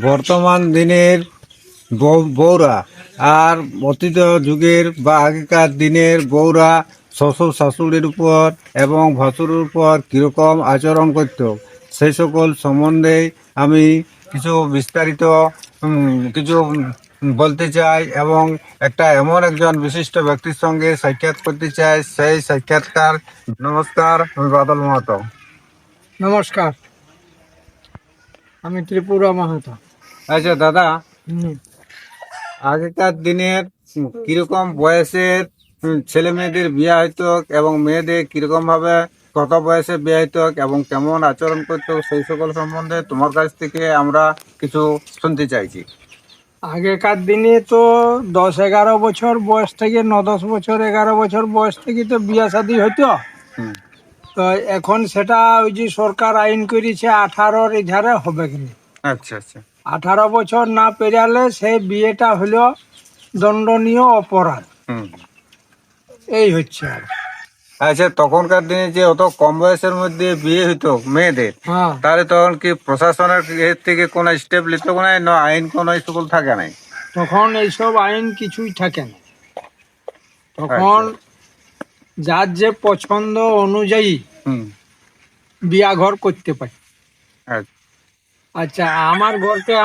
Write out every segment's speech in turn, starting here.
বর্তমান দিনের বউরা আর অতীত যুগের বা আগেকার দিনের বউরা শ্বশুর শাশুড়ির উপর এবং ভাসুরের উপর কীরকম আচরণ করত সেই সকল সম্বন্ধে আমি কিছু বিস্তারিত কিছু বলতে চাই এবং একটা এমন একজন বিশিষ্ট ব্যক্তির সঙ্গে সাক্ষাৎ করতে চাই। সেই সাক্ষাৎকার। নমস্কার, আমি বাদল মাহাতো। নমস্কার, আমি ত্রিপুরা মাহাতো। আচ্ছা দাদা, হুম। আগেকার দিনের কিরকম বয়সের ছেলে মেয়েদের বিয়ে হইতো এবং মেয়েদের কিরকম ভাবে কত বয়সে বিয়ে হইতো এবং কেমন আচরণ করতো সেই সকল সম্বন্ধে তোমার কাছ থেকে আমরা কিছু শুনতে চাইছি। আগেকার দিনে তো 10-11 বছর বয়স থেকে 9-10 বছর 11 বছর বয়স থেকে তো বিয়া শাদী হইতো। হুম। তো এখন সেটা ওই যে সরকার আইন করেছে 18-র এধারে হবে কিনা। আচ্ছা আচ্ছা। 18 বছর না পেরালে সেই বিয়েটা হলো দণ্ডনীয় অপরাধ। হুম। এই হচ্ছে আর। আচ্ছা, তখনকার দিনে যে অত কম বয়সের মধ্যে বিয়ে হইতো মেয়েদের, হ্যাঁ, তাহলে তখন কি প্রশাসনের এর থেকে কোনো স্টেপ নিত না আইন কোনো স্কুল থাকে নাই? তখন এইসব আইন কিছুই থাকে না। তখন আচ্ছা। যার যে পছন্দ অনুযায়ী হুম। বিয়াঘর করতে পারে। আচ্ছা। আচ্ছা,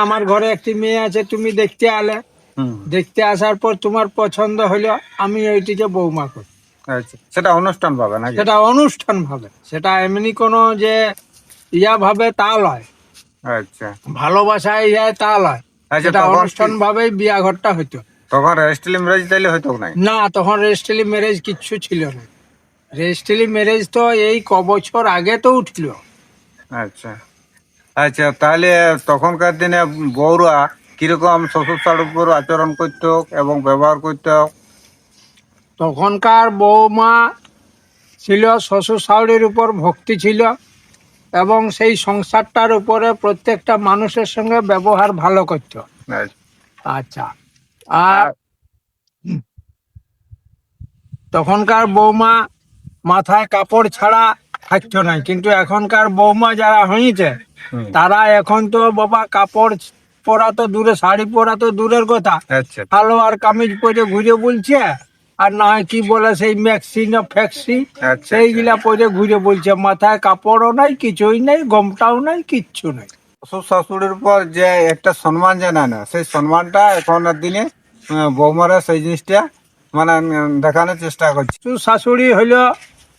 আমার ঘরে একটি মেয়ে আছে, তুমি দেখতে আলে, হুম। দেখতে আসার পর তোমার পছন্দ হলো, আমি ওইটিকে বৌমা করি। আচ্ছা, সেটা অনুষ্ঠান পাবে নাকি? সেটা অনুষ্ঠান ভাবে, সেটা এমনি কোনো যে ইয়া ভাবে তা লয়, আচ্ছা ভালোবাসায় যায় তা লয়। আচ্ছা। সেটা তখন অনুষ্ঠান ভাবেই বিয়া ঘরটা হইতো। তখন রেজিস্ট্রি ম্যারেজ তাইলে হইতো নাই? না, তখন রেজিস্ট্রি ম্যারেজ কিচ্ছু ছিল না। রেজিস্ট্রি ম্যারেজ তো এই ক বছর আগে তো উঠলো। আচ্ছা আচ্ছা। তাহলে তখনকার দিনে বউরা কিরকম শ্বশুর শাশুড়ির উপর আচরণ করতো এবং ব্যবহার করতো? তখনকার বৌমা ছিল শ্বশুর শাশুড়ির উপর ভক্তি ছিল এবং সেই সংসারটার উপরে প্রত্যেকটা মানুষের সঙ্গে ব্যবহার ভালো করত। আচ্ছা। আচ্ছা, আর আর তখনকার বৌমা মাথায় কাপড় ছাড়া থাকতো না, কিন্তু এখনকার বৌমা যারা হয়েছে হুম। তারা এখন তো বাবা কাপড় পরা তো দূরে, শাড়ি পরা তো দূরের কথা, আচ্ছা সালোয়ার কামিজ পরে ঘুরে বলছে। আর না হয় কি বলে সেই ম্যাক্সি না ফ্যাক্সি, আচ্ছা। সেইগুলা পরে ঘুরে বলছে। মাথায় কাপড়ও নাই, কিছুই নাই, গমটাও নাই, কিচ্ছু নাই। শ্বশুর শাশুড়ির উপর যে একটা সম্মান জানায় না, সেই সম্মানটা এখনের দিনে বৌমারা সেই জিনিসটা মানে দেখানোর চেষ্টা করছে। শ্বশুর শাশুড়ি হইলো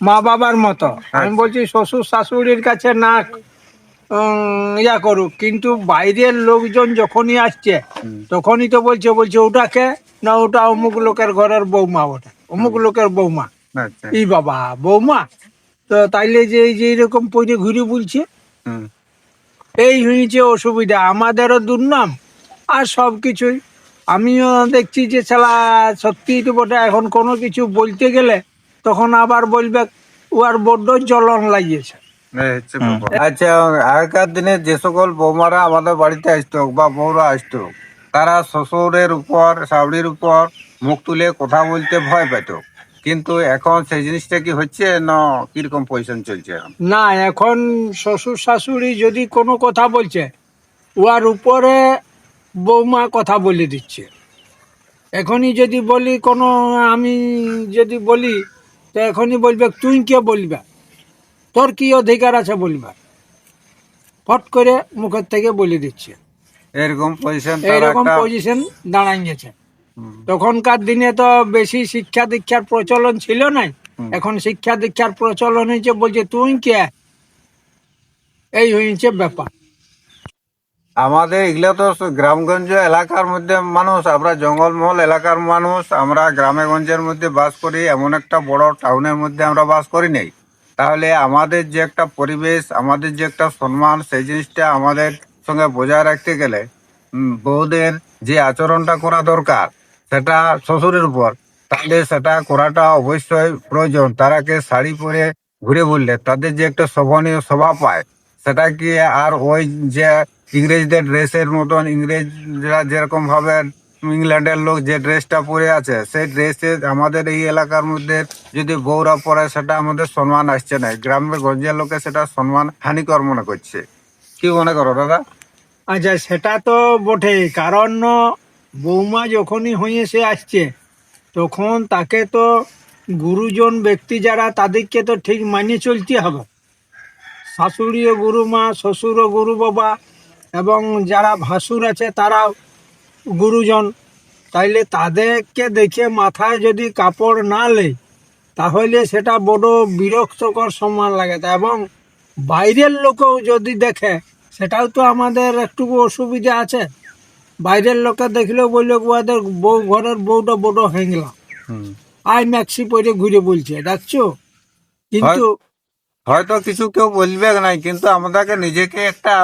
মা বাবার মতো। আমি আচ্ছা। বলছি শ্বশুর শাশুড়ির কাছে না ইয়া করুক, কিন্তু বাইরের লোকজন যখনই আসছে হুম। তখনই তো বলছে বলছে ওটাকে না, ওটা অমুক লোকের ঘরের বৌমা, ওটা অমুক লোকের বৌমা। আচ্ছা। এই বাবা বৌমা, তো তাইলে যে এই যে এরকম পরে ঘুরে বলছে, হুম। এই হয়েছে অসুবিধা, আমাদেরও দুর্নাম আর সব কিছুই। আমিও দেখছি যে শালা সত্যিই তো বটে, এখন কোনো কিছু বলতে গেলে তখন আবার বলবে ও আর বড্ড জ্বলন লাগিয়েছে। এই হচ্ছে ব্যাপার। আচ্ছা, আগেকার দিনে যে সকল বৌমারা আমাদের বাড়িতে আসতো বা বউরা আসতো, তারা শ্বশুরের উপর শাশুড়ির উপর মুখ তুলে কথা বলতে ভয় পেত, কিন্তু এখন সেই জিনিসটা কি হচ্ছে না কিরকম পজিশন চলছে এখন? না, এখন শ্বশুর শাশুড়ি যদি কোনো কথা বলছে, উহার উপরে বৌমা কথা বলে দিচ্ছে। এখনই যদি বলি কোনো, আমি যদি বলি তো এখনই বলবে তুই কে বলবে, তোর কি অধিকার আছে বলবার, ফট করে মুখের থেকে বলে দিচ্ছে। এরকম পজিশন তার এইরকম একটা। পজিশন দাঁড়াই গেছে। হুম। তখনকার দিনে তো বেশি শিক্ষা দীক্ষার প্রচলন ছিল নাই, হুম। এখন শিক্ষা দীক্ষার প্রচলন হয়েছে, বলছে তুই কে। এই হয়েছে ব্যাপার। আমাদের এগুলো তো গ্রামগঞ্জ এলাকার মধ্যে মানুষ, আমরা জঙ্গলমহল এলাকার মানুষ, আমরা গ্রামে গঞ্জের মধ্যে বাস করি, এমন একটা বড় টাউনের মধ্যে আমরা বাস করি নাই। তাহলে আমাদের যে একটা পরিবেশ, আমাদের যে একটা সম্মান, সেই জিনিসটা আমাদের সঙ্গে বজায় রাখতে গেলে বউদের যে আচরণটা করা দরকার সেটা শ্বশুরের উপর, তাহলে সেটা করাটা অবশ্যই প্রয়োজন। তারাকে শাড়ি পরে ঘুরে বললে তাদের যে একটা শোভনীয় শোভা পায়, সেটা কি আর ওই যে ইংরেজদের ড্রেসের মতন, ইংরেজরা যেরকম ভাবে ইংল্যান্ডের লোক যে ড্রেসটা পরে আছে, সেই ড্রেসে আমাদের এই এলাকার মধ্যে যদি বউরা পরে, সেটা আমাদের সম্মান আসছে না। গ্রামের গঞ্জের লোকে সেটা সম্মান হানিকর মনে করছে। কি মনে করো দাদা? আচ্ছা, সেটা তো বটেই, কারণ বৌমা যখনই হয়ে সে আসছে তখন তাকে তো গুরুজন ব্যক্তি যারা তাদেরকে তো ঠিক মানিয়ে চলতে হবে। শাশুড়িও গুরু মা, শ্বশুরও গুরু বাবা, এবং যারা ভাসুর আছে তারাও গুরুজন। তাইলে তাদেরকে দেখে মাথায় যদি কাপড় না লেই তাহলে সেটা বড় বিরক্তকর সমান লাগে। এবং বাইরের লোকও যদি দেখে সেটাও তো আমাদের একটু অসুবিধা আছে। বাইরের লোকে দেখলেও বললো ওদের বউ, ঘরের বউটা বড় হ্যাংলা, হুম। আই ম্যাক্সি পরে ঘুরে বলছে, দেখছো। কিন্তু হয়তো কিছু কেউ বলবে নাই, কিন্তু আমাদেরকে নিজেকে একটা,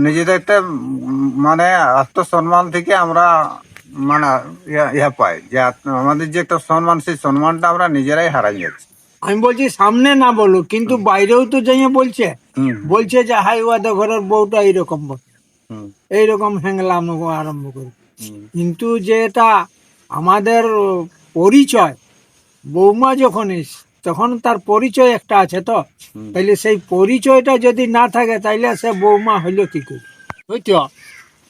নিজেদের একটা মানে আত্মসম্মান থেকে আমরা মানে ইয়া পাই যে আমাদের যে একটা সম্মান, সেই সম্মানটা আমরা নিজেরাই হারাই যাচ্ছি। আমি বলছি সামনে না বলো, কিন্তু বাইরেও তো যাইয়ে বলছে, হুম। বলছে যে হাই ওয়াদের ঘরের বউটা এইরকম বটে, হুম। এইরকম হ্যাংলাম আরম্ভ করে। হুম। কিন্তু যেটা আমাদের পরিচয়, বৌমা যখন তখন তার পরিচয় একটা আছে তো। হুম। তাইলে সেই পরিচয়টা যদি না থাকে তাইলে সে বৌমা হইলো কি করে, বুঝছো।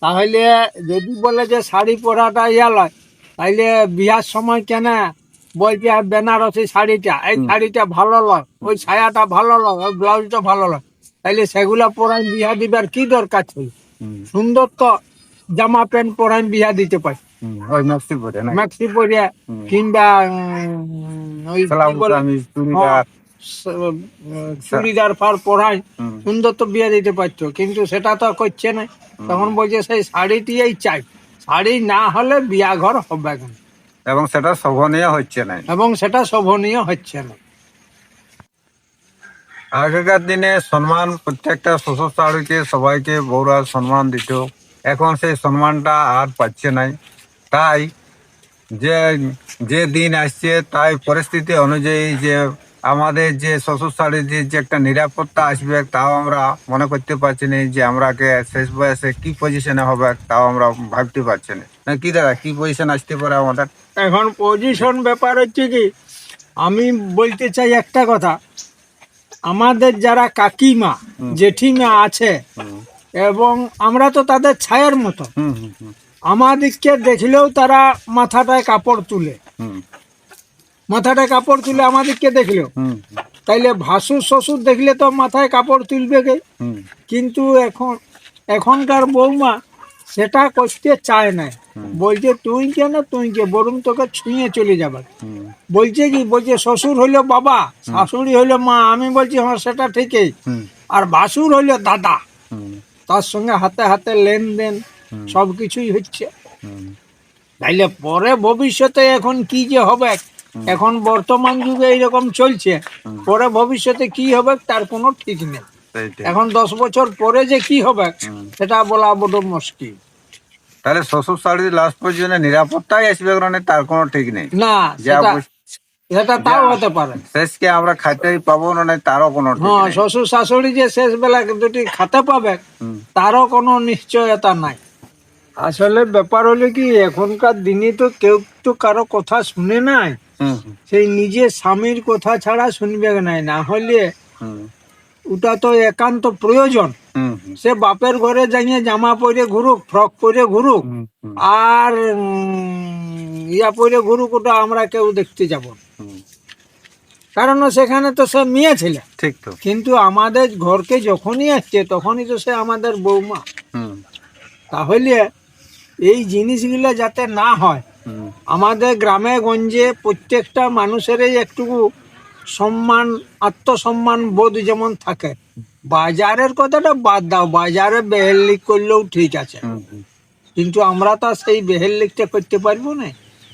তাহলে যদি বলে যে শাড়ি পরাটা ইয়া লয়, তাইলে বিয়ার সময় কেন বলছে বেনারসি শাড়িটা, এই হুম। শাড়িটা ভালো লয়, ওই ছায়াটা ভালো লয়, ওই ব্লাউজটা ভালো লয়, তাইলে সেগুলা পরাই বিয়া দিবার কি দরকার ছিল। হুম। সুন্দর তো জামা প্যান্ট পরাই বিয়া দিতে পারি, হুম। ওই মাসি পরে না, ম্যাক্সি পরে, হুম, কিংবা ওই কি ব্লাউজ বলে, কামিজ হ্যাঁ, চুড়িদার। চুড়িদার ফার পরাই হুম। সুন্দর তো বিয়ে দিতে পারতো, কিন্তু সেটা তো আর করছে না। তখন বলছে সেই শাড়িটিই চাই, শাড়ি না হলে বিয়া ঘর হবে না, এবং সেটা শোভনীয় হচ্ছে না। এবং সেটা শোভনীয় হচ্ছে না। আগেকার দিনে সম্মান প্রত্যেকটা শ্বশুর শাশুড়িকে সবাইকে বউরা সম্মান দিত, এখন সেই সম্মানটা আর পাচ্ছে নাই। তাই যে যে দিন আসছে তাই পরিস্থিতি অনুযায়ী যে আমাদের যে শ্বশুর শাশুড়ির যে একটা নিরাপত্তা আসবে তাও আমরা মনে করতে পারছি না, যে আমরাকে শেষ বয়সে কি পজিশনে হবে তাও আমরা ভাবতে পারছি না। না কি দাদা, কি পজিশন আসতে পারে আমাদের? এখন পজিশন ব্যাপার হচ্ছে কি, আমি বলতে চাই একটা কথা, আমাদের যারা কাকিমা হুম। জেঠিমা আছে, হুম। এবং আমরা তো তাদের ছায়ার মতো, হুম। হুম। হুম। আমাদেরকে দেখলেও তারা মাথাটায় কাপড় তুলে, হুম। মাথাটায় কাপড় তুলে আমাদেরকে দেখলেও। হুম। তাইলে ভাসুর শ্বশুর দেখলে তো মাথায় কাপড় তুলবে গে। হুম। কিন্তু এখনকার বৌমা সেটা করতে চায় না, হুম। বলছে তুই কেন, তুই কে, বরং তোকে ছুঁয়ে চলে যাবে। হুম। বলছে কি, বলছে শ্বশুর হইলো বাবা, শাশুড়ি হইলো মা। আমি বলছি হ্যাঁ সেটা ঠিকই, হুম। আর ভাসুর হইলো দাদা, হুম। তার সঙ্গে হাতে হাতে লেনদেন হুম। সব কিছুই হচ্ছে। হুম। তাইলে পরে ভবিষ্যতে এখন কি যে হবে, হুম। এখন বর্তমান যুগে এইরকম চলছে, হুম। পরে ভবিষ্যতে কি হবে তার কোনো ঠিক নেই। সেইটাই। এখন 10 বছর পরে যে কি হবে হুম। সেটা বলা বড় মুশকিল। তাহলে শ্বশুর শাশুড়ি লাস্ট পর্যন্ত নিরাপত্তাই আসবে, কারণে তার কোনো ঠিক নেই। না, যা সেটা বুঝ- সেটা তাও যা হতে পারে। শেষকে আমরা খাইতেই পাবো না, নাই তারও কোনো ঠিক হ্যাঁ, নেই। শ্বশুর শাশুড়ি যে শেষ বেলা দুটি খাতে পাবে হুম। তারও কোনো নিশ্চয়তা নাই। আসলে ব্যাপার হলো কি, এখনকার দিনে তো কেউ তো কারো কথা শুনে নাই, হুম। সেই নিজের স্বামীর কথা ছাড়া শুনবে নাই। না হলে হুম। ওটা তো একান্ত প্রয়োজন। হুম। হুম। সে বাপের ঘরে যাইয়ে জামা পরে ঘুরুক, ফ্রক পরে ঘুরুক, হুম। হুম। আর ইয়া পরে ঘুরুক, ওটা আমরা কেউ দেখতে যাব না। হুম। কারণ সেখানে তো সে মেয়ে ছিল, ঠিক তো। কিন্তু আমাদের ঘরকে যখনই আসছে তখনই তো সে আমাদের বৌমা। হুম। তাহলে এই জিনিসগুলো যাতে না হয়, হুম। আমাদের গ্রামে গঞ্জে প্রত্যেকটা মানুষেরই একটু সম্মান, আত্মসম্মান বোধ যেমন থাকে। বাজারের কথাটা বাদ দাও, বাজারে বেহেল্লিক করলেও ঠিক আছে, হুম। হুম। কিন্তু আমরা তো আর সেই বেহেল্লিকটা করতে পারবো না।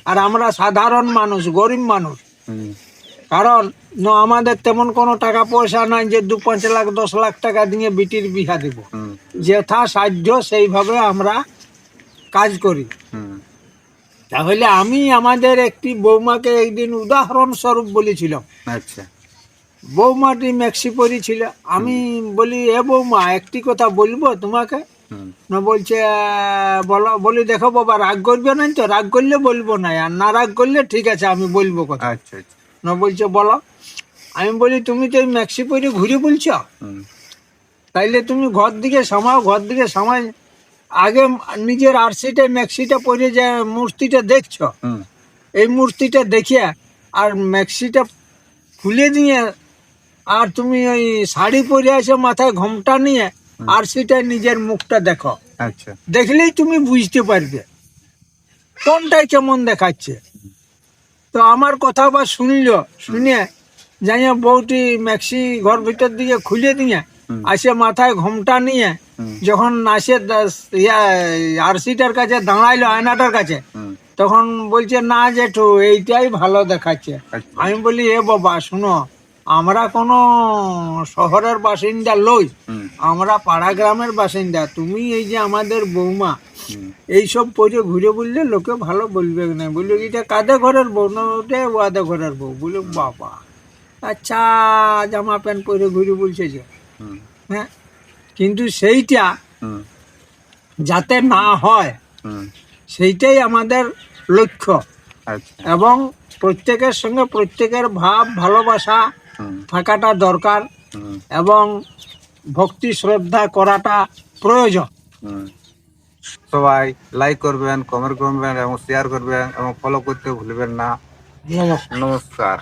আর আমরা সাধারণ মানুষ, গরিব মানুষ, হুম। কারণ আমাদের তেমন কোনো টাকা পয়সা নাই যে 2-5 লাখ 10 লাখ টাকা দিয়ে বিটির বিহা দেব। হুম। যথা সাধ্য সেইভাবে আমরা কাজ করি। হুম। তাহলে আমি আমাদের একটি বৌমাকে একদিন উদাহরণস্বরূপ বলেছিলাম। আচ্ছা। বৌমাটি ম্যাক্সি পরি ছিল। আমি বলি, এ বৌমা একটি কথা বলবো তোমাকে। হুম। না, বলছে বলো। বলি দেখো বাবা, রাগ করবে না তো, রাগ করলে বলবো না, আর না রাগ করলে ঠিক আছে আমি বলবো কথা। আচ্ছা। আচ্ছা। না, বলছে বলো। আমি বলি তুমি তো এই ম্যাক্সি পরে ঘুরে বলছো, হুম। তাইলে তুমি ঘর দিকে সামাও, ঘর দিকে সামাই আগে নিজের আরসিটা ম্যাক্সিটা পরে যে মূর্তিটা দেখছো, হুম এই মূর্তিটা দেখিয়া আর ম্যাক্সিটা খুলে দিয়ে আর তুমি ওই শাড়ি পরে আসে মাথায় ঘোমটা নিয়ে আরসিটা নিজের মুখটা দেখো, আচ্ছা দেখলেই তুমি বুঝতে পারবে কোনটাই কেমন দেখাচ্ছে। তো আমার কথা বা শুনলো, শুনে যাইয়া বউটি ম্যাক্সি ঘর ভিতর দিয়ে খুলে দিয়ে হুম আসে মাথায় ঘোমটা নিয়ে হুম যখন আসে আরসিটার কাছে দাঁড়াইলো আয়নাটার কাছে, হুম তখন বলছে না জেঠু এইটাই ভালো দেখাচ্ছে। আচ্ছা আমি বলি এ বাবা শুনো, আমরা কোনো শহরের বাসিন্দা লই, হুম আমরা পাড়া গ্রামের বাসিন্দা। তুমি এই যে আমাদের বৌমা হুম এইসব পরে ঘুরে বললে লোকে ভালো বলবে না, বললো এটা কাদের ঘরের বউ না ওটা ওয়াদের ঘরের বউ। বলে বাবা আচ্ছা জামা প্যান্ট পরে ঘুরে বলছে যে, হুম হ্যাঁ, কিন্তু সেইটা হুম যাতে না হয় হুম সেইটাই আমাদের লক্ষ্য। আচ্ছা এবং প্রত্যেকের সঙ্গে প্রত্যেকের ভাব ভালোবাসা হুম থাকাটা দরকার হুম এবং ভক্তি শ্রদ্ধা করাটা প্রয়োজন। হুম সবাই লাইক করবেন, কমেন্ট করবেন এবং শেয়ার করবেন এবং ফলো করতে ভুলবেন না। নমস্কার। নমস্কার।